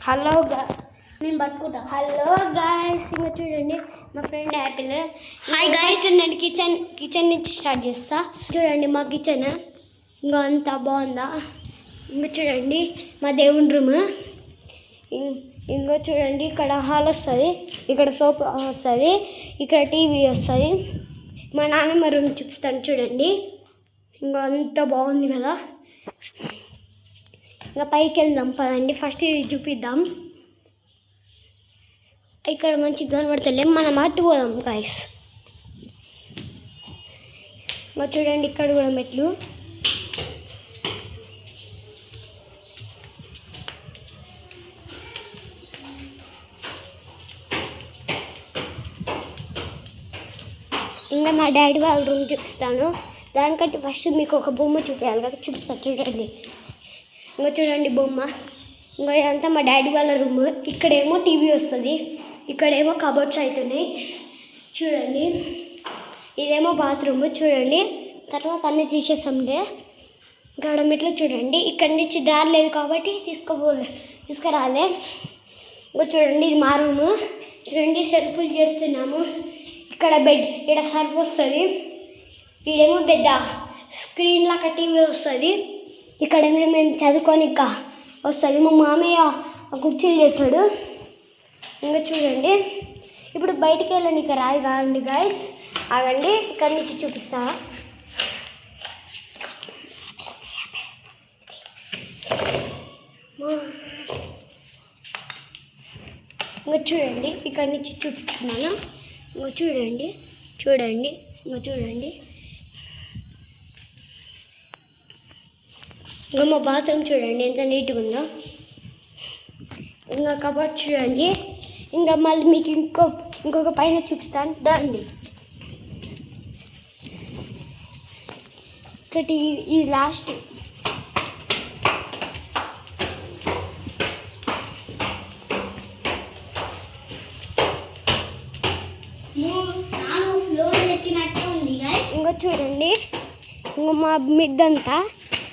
Hello నేను పట్టుకుంటా. Hello guys, ఇంకా చూడండి మా ఫ్రెండ్ యాపిల్. హాయ్ గాయస్, నేను కిచెన్ నుంచి స్టార్ట్ చేస్తా. చూడండి మా కిచెన్ ఇంకా అంతా బాగుందా. ఇంకా చూడండి మా దేవుని రూమ్. ఇంకా చూడండి ఇక్కడ హాల్ వస్తుంది, ఇక్కడ సోఫా వస్తుంది, ఇక్కడ టీవీ వస్తుంది. మా నాన్నమ్మ రూమ్ చూపిస్తాను చూడండి. ఇంకా అంత బాగుంది కదా. ఇంకా పైకి వెళ్దాం పదండి. ఫస్ట్ ఇది చూపిద్దాం. ఇక్కడ మంచి కనబడతలే, మనం అటు పోదాం గాయస్. ఇంకా చూడండి ఇక్కడ కూడా మెట్లు. ఇంకా మా డాడీ వాళ్ళ రూమ్ చూపిస్తాను. దానికంటే ఫస్ట్ మీకు ఒక బొమ్మ చూపించాలి కదా, చూపిస్తాను చూడండి. ఇంకా చూడండి బొమ్మ. ఇంకా ఇదంతా మా డాడీ వాళ్ళ రూమ్. ఇక్కడేమో టీవీ వస్తుంది, ఇక్కడేమో కబోర్డ్స్ అవుతున్నాయి చూడండి. ఇదేమో బాత్రూమ్ చూడండి. తర్వాత అన్నీ తీసేసాంలే. ఇక్కడ మెట్లు చూడండి. ఇక్కడి నుంచి దారి లేదు కాబట్టి తీసుకురాలే. ఇంకా చూడండి ఇది మా రూము. చూడండి సెల్ఫులు చేస్తున్నాము. ఇక్కడ బెడ్, ఇక్కడ సర్ఫ్ వస్తుంది. ఇక్కడేమో పెద్ద స్క్రీన్ లాగా టీవీ వస్తుంది. ఇక్కడేమో మేము చదువుకొని వస్తుంది. మా మామయ్య కుర్చీలు చేస్తాడు. ఇంకా చూడండి ఇప్పుడు బయటికి వెళ్ళండి. ఇక్కడ రాదు కాదండి గాయస్, ఆగండి ఇక్కడి నుంచి చూపిస్తా. ఇంకా చూడండి ఇక్కడి నుంచి చూపిస్తున్నాను. ఇంకా చూడండి ఇంకా చూడండి. ఇంకా మా బాత్రూమ్ చూడండి ఎంత నీట్గా ఉందో. ఇంకా కబోర్డ్ చూడండి. ఇంకా మళ్ళీ మీకు ఇంకొక పైన చూపిస్తాను దాండి. ఒకటి ఇది లాస్ట్. ఇంకా చూడండి ఇంకా మా మిద్దంతా.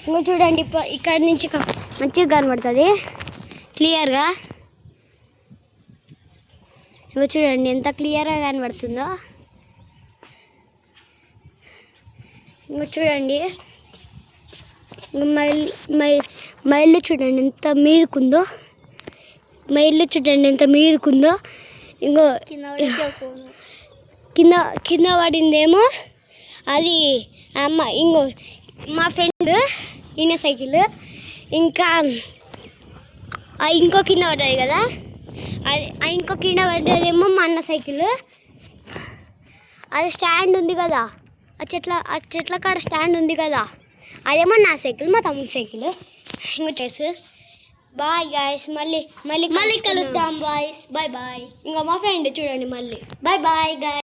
ఇంకా చూడండి ఇక్కడ నుంచి మంచిగా కనబడుతుంది క్లియర్గా. ఇంకా చూడండి ఎంత క్లియర్గా కనబడుతుందో. ఇంకా చూడండి మా ఇల్లు చూడండి ఎంత మీదకుందో. ఇంకో కింద పడిందేమో అది అమ్మ. మా ఫ్రెండ్ ఈయన సైకిల్. ఇంకా ఇంకో కింద పడ్డది కదా, అది ఇంకో కింద పడ్డదేమో మా అన్న సైకిల్. అది స్టాండ్ ఉంది కదా, ఆ చెట్ల కాడ స్టాండ్ ఉంది కదా, అదేమో నా సైకిల్, మా తమ్ముడి సైకిల్. ఇంకా చేసు బాయ్ గాయస్, మళ్ళీ కలుద్దాం బాయ్స్. బాయ్. ఇంకా మా ఫ్రెండ్ చూడండి మళ్ళీ బాయ్ గాయస్.